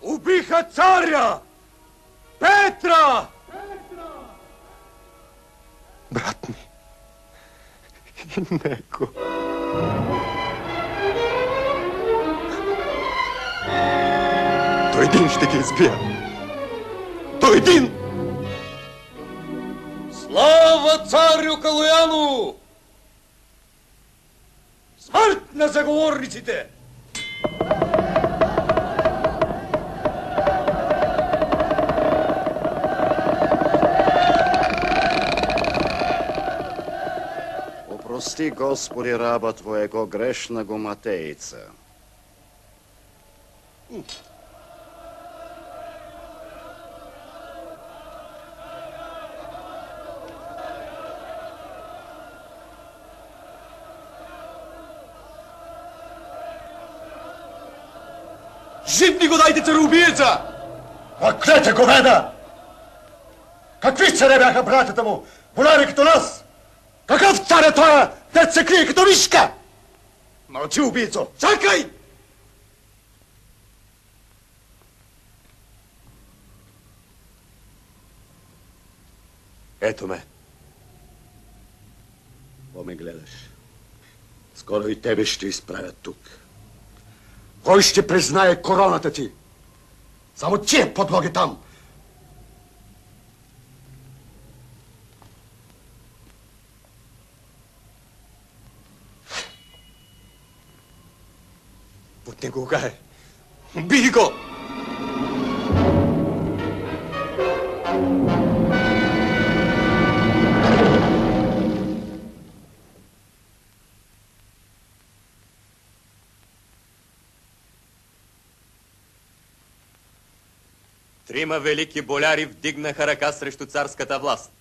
Убиха царя! Петра! Брат ми. Неко. Той един ще ги избия. Той един! Слава царю Калояну! Смърт на заговорниците! Опрости, Господи, раба Твоего, грешного Матейца. Жив ни го дайте, цареубиеца! Мъкнете говеда! Какви царе бяха братята му? Боляри като нас! Какъв цар е това? Дет се крие като мишка! Мълчи, убийцо! Чакай! Ето ме. Какво ме гледаш? Скоро и тебе ще изправят тук. Кой ще признае короната ти? Само тия подлоги там. Под него гае. Убий го! Трима велики боляри вдигнаха ръка срещу царската власт.